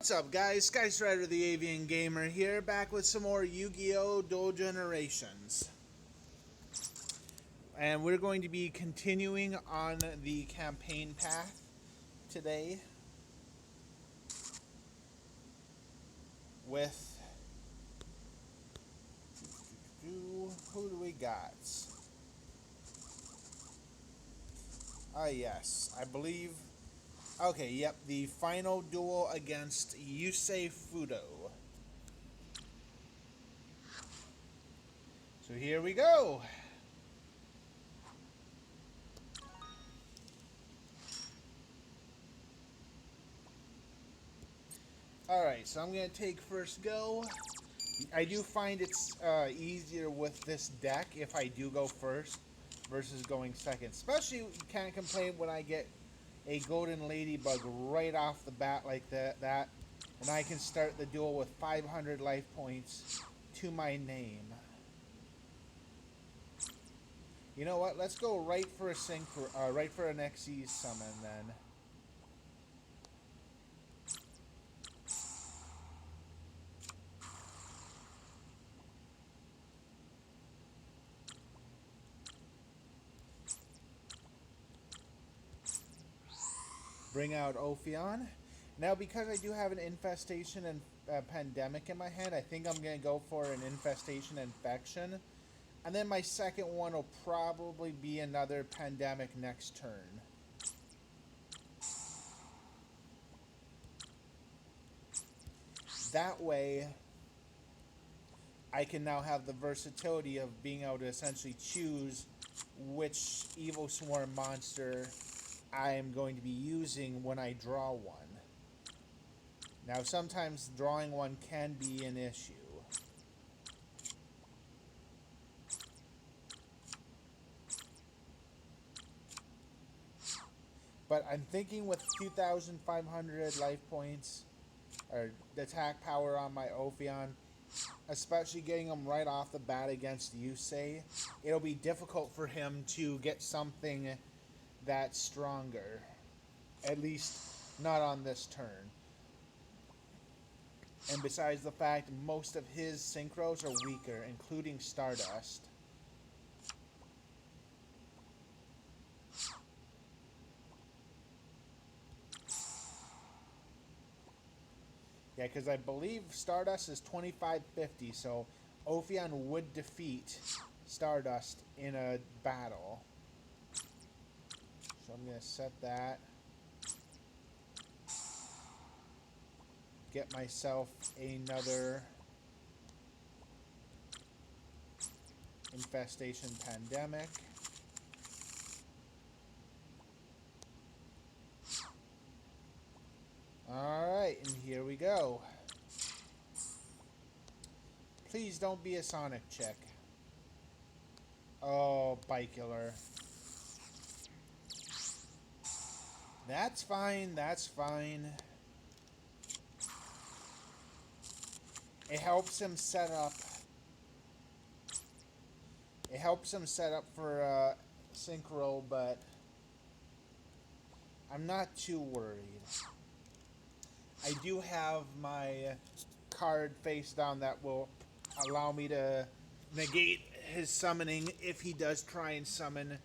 What's up, guys? Skystrider the Avian Gamer here, back with some more Yu-Gi-Oh! Dual Generations. And we're going to be continuing on the campaign path today with... Who do we got? Yes, I believe... Okay, yep, the final duel against Yusei Fudo. So here we go! Alright, so I'm going to take first go. I do find it's easier with this deck if I do go first versus going second. Especially, can't complain when I get a Golden Ladybug right off the bat like that. And I can start the duel with 500 life points to my name. You know what? Let's go right for a right for an XE summon then. Bring out Ophion. Now, because I do have an Infestation and Pandemic in my hand, I think I'm going to go for an Infestation Infection. And then my second one will probably be another Pandemic next turn. That way, I can now have the versatility of being able to essentially choose which Evil Swarm monster I am going to be using when I draw one. Now, sometimes drawing one can be an issue. But I'm thinking with 2,500 life points, or attack power on my Ophion, especially getting him right off the bat against Yusei, it'll be difficult for him to get something that's stronger. At least, not on this turn. And besides the fact, most of his synchros are weaker, including Stardust. Yeah, because I believe Stardust is 2550, so Ophion would defeat Stardust in a battle. So I'm going to set that. Get myself another Infestation Pandemic. Alright, and here we go. Please don't be a Sonic chick. Oh, Bicular. That's fine, that's fine. It helps him set up. It helps him set up for Synchro, but I'm not too worried. I do have my card face down that will allow me to negate his summoning if he does try and summon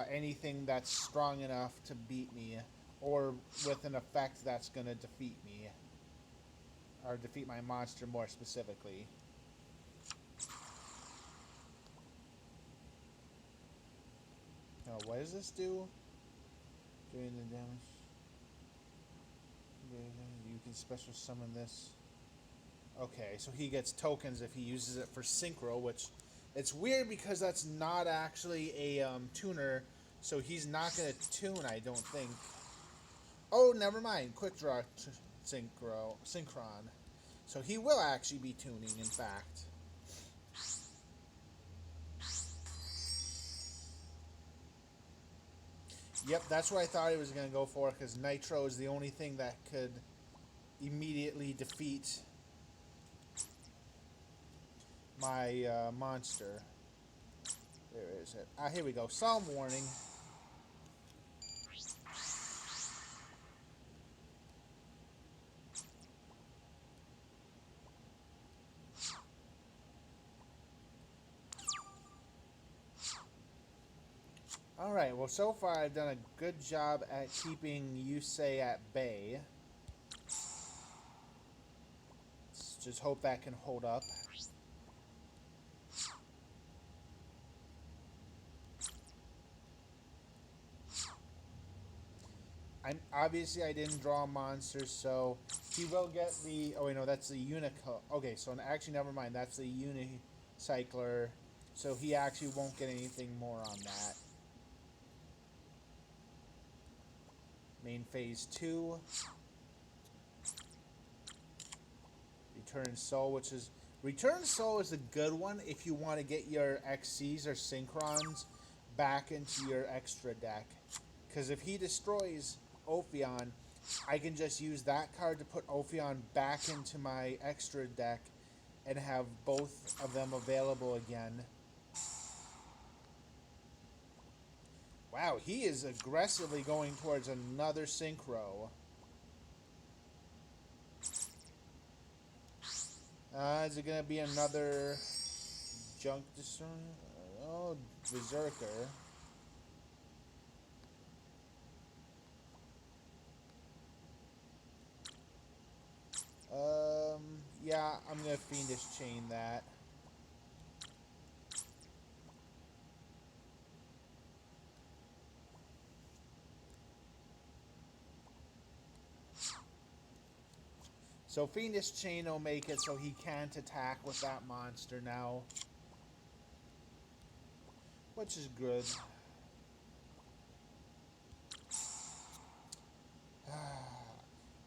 anything that's strong enough to beat me, or with an effect that's going to defeat me, or defeat my monster more specifically. Now, what does this do? Doing the damage. You can special summon this. Okay, so he gets tokens if he uses it for Synchro, which it's weird because that's not actually a tuner, so he's not going to tune, I don't think. Oh, never mind. Quick draw Synchron. So he will actually be tuning, in fact. Yep, that's what I thought he was going to go for, because Nitro is the only thing that could immediately defeat my monster. Where is it? Ah, here we go. Psalm Warning. Alright, well, so far I've done a good job at keeping Yusei at bay. Let's just hope that can hold up. Obviously I didn't draw a monster, so he will get the... Oh, wait, no, that's the Unico... Okay, so actually, never mind. That's the Unicycler, so he actually won't get anything more on that. Main phase 2. Return Soul, which is... Return Soul is a good one if you want to get your XCs or Synchrons back into your extra deck. Because if he destroys Ophion, I can just use that card to put Ophion back into my extra deck and have both of them available again. Wow, he is aggressively going towards another Synchro. Is it going to be another Junk Discern? Oh, Berserker. Yeah, I'm going to Fiendish Chain that. So Fiendish Chain will make it so he can't attack with that monster now. Which is good.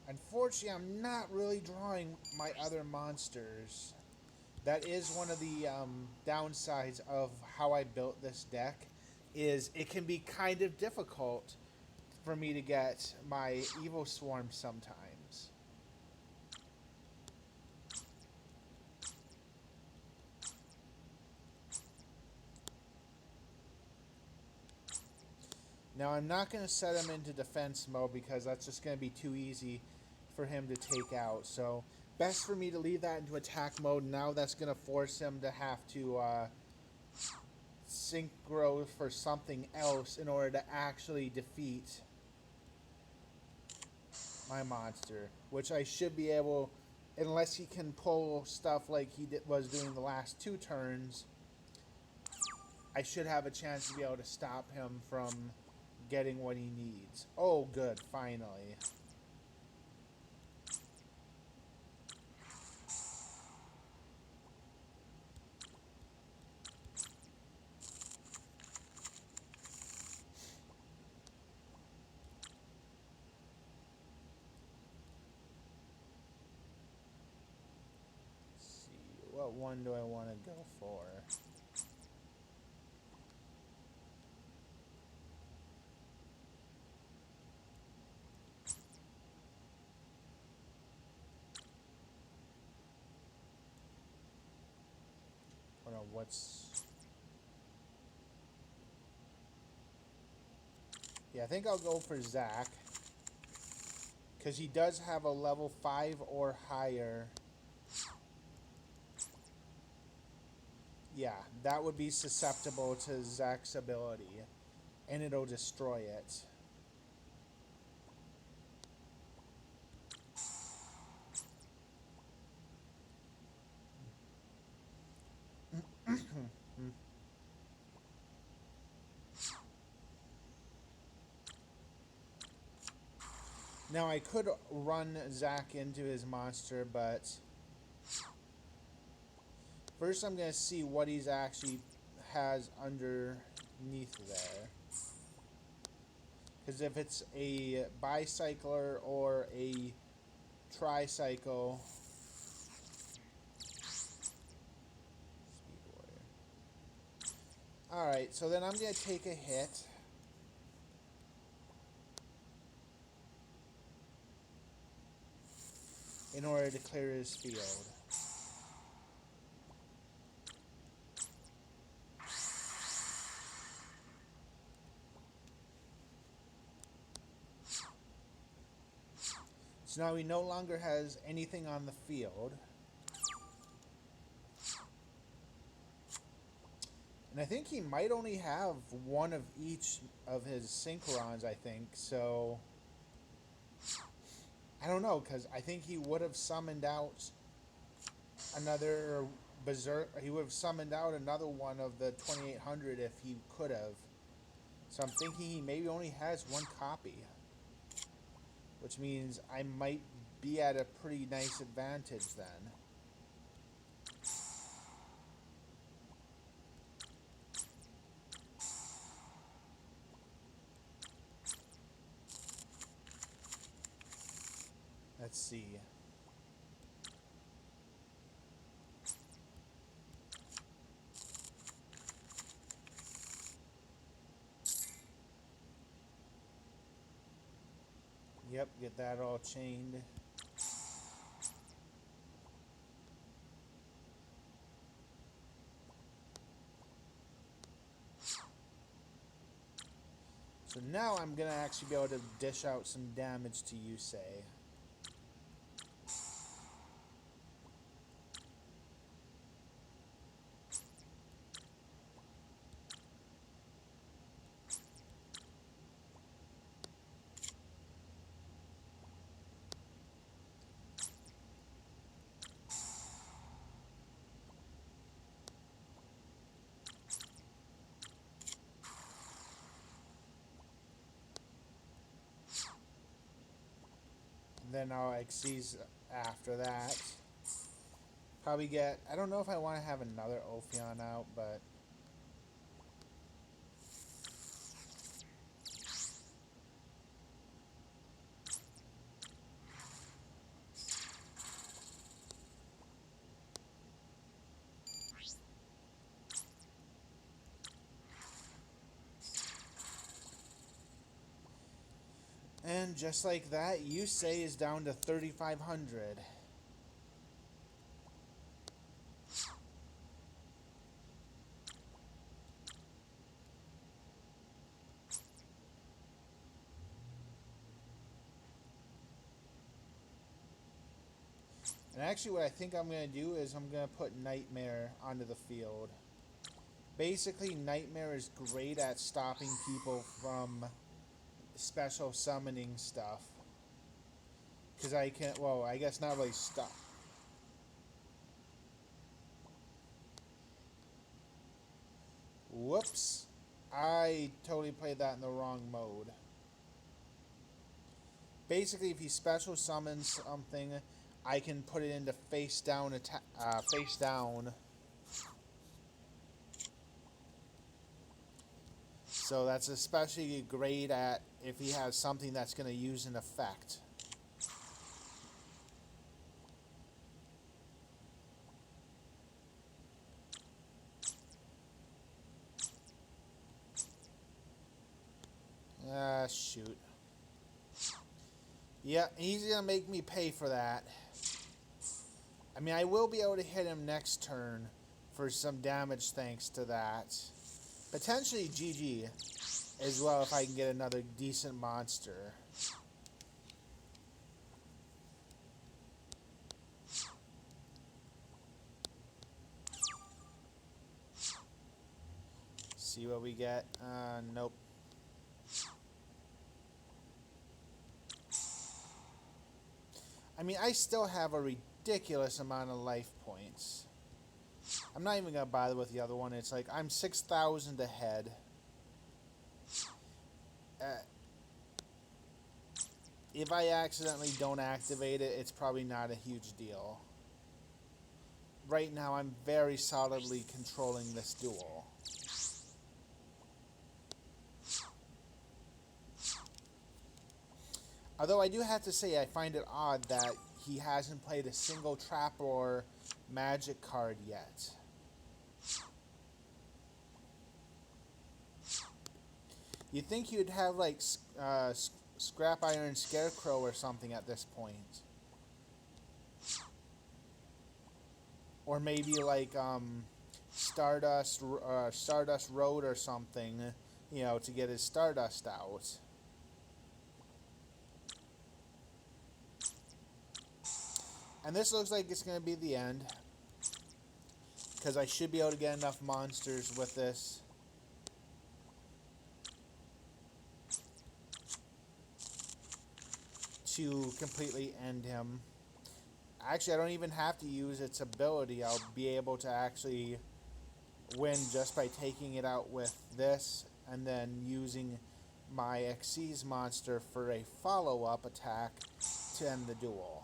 Unfortunately, I'm not really drawing my other monsters. That is one of the downsides of how I built this deck, is it can be kind of difficult for me to get my Evo Swarm sometimes. Now, I'm not going to set him into defense mode because that's just going to be too easy for him to take out. So, best for me to leave that into attack mode. Now that's going to force him to have to synchro for something else in order to actually defeat my monster. Which I should be able, unless he can pull stuff like he was doing the last 2 turns, I should have a chance to be able to stop him from getting what he needs. Oh, good, finally. Let's see, what one do I want to go for? Hold on, what's... Yeah, I think I'll go for Zach. Because he does have a level 5 or higher. Yeah, that would be susceptible to Zach's ability. And it'll destroy it. Now, I could run Zach into his monster, but first I'm going to see what he's actually has underneath there. Because if it's a bicycler or a tricycle... Alright, so then I'm going to take a hit. In order to clear his field. So now he no longer has anything on the field. And I think he might only have one of each of his Synchronons, I think. So, I don't know, because I think he would have summoned out another Berserk. He would have summoned out another one of the 2800 if he could have. So I'm thinking he maybe only has one copy. Which means I might be at a pretty nice advantage then. Let's see. Yep, get that all chained. So now I'm going to actually be able to dish out some damage to Yusei. Then I'll Xyz after that. Probably get... I don't know if I want to have another Ophion out, but... And just like that, Yusei is down to 3,500. And actually what I think I'm going to do is I'm going to put Nightmare onto the field. Basically, Nightmare is great at stopping people from special summoning stuff. Because I can't, well, I guess not really stop. Whoops. I totally played that in the wrong mode. Basically, if he special summons something, I can put it into face down face down. So that's especially great at if he has something that's going to use an effect. Shoot. Yeah, he's going to make me pay for that. I mean, I will be able to hit him next turn for some damage thanks to that. Potentially GG as well if I can get another decent monster. See what we get. Nope. I mean, I still have a ridiculous amount of life points. I'm not even going to bother with the other one. It's like I'm 6,000 ahead. If I accidentally don't activate it, it's probably not a huge deal. Right now, I'm very solidly controlling this duel. Although I do have to say, I find it odd that he hasn't played a single trap or magic card yet. You'd think you'd have like Scrap Iron Scarecrow or something at this point. Or maybe like Stardust Road or something, you know, to get his Stardust out. And this looks like it's going to be the end. because I should be able to get enough monsters with this. To completely end him. Actually, I don't even have to use its ability. I'll be able to actually win just by taking it out with this and then using my Xyz monster for a follow-up attack to end the duel.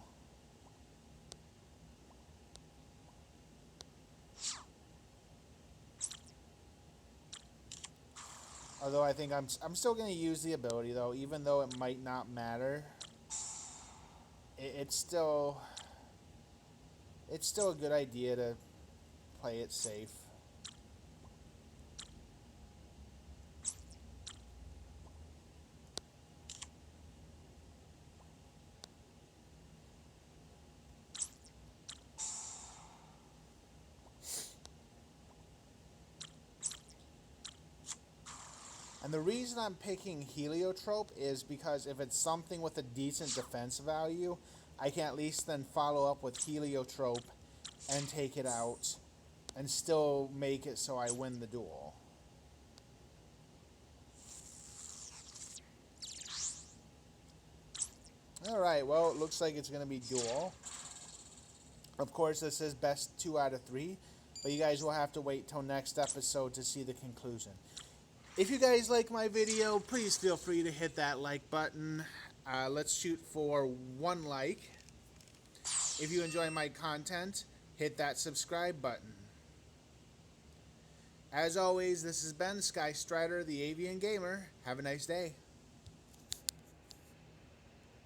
Although I think I'm still going to use the ability, though, even though it might not matter. It's still a good idea to play it safe. And the reason I'm picking Heliotrope is because if it's something with a decent defense value, I can at least then follow up with Heliotrope and take it out and still make it so I win the duel. Alright, well, it looks like it's going to be duel. Of course, this is best 2 out of 3, but you guys will have to wait till next episode to see the conclusion. If you guys like my video, please feel free to hit that like button. Let's shoot for 1 like. If you enjoy my content, hit that subscribe button. As always, this has been Sky Strider, the Avian Gamer. Have a nice day.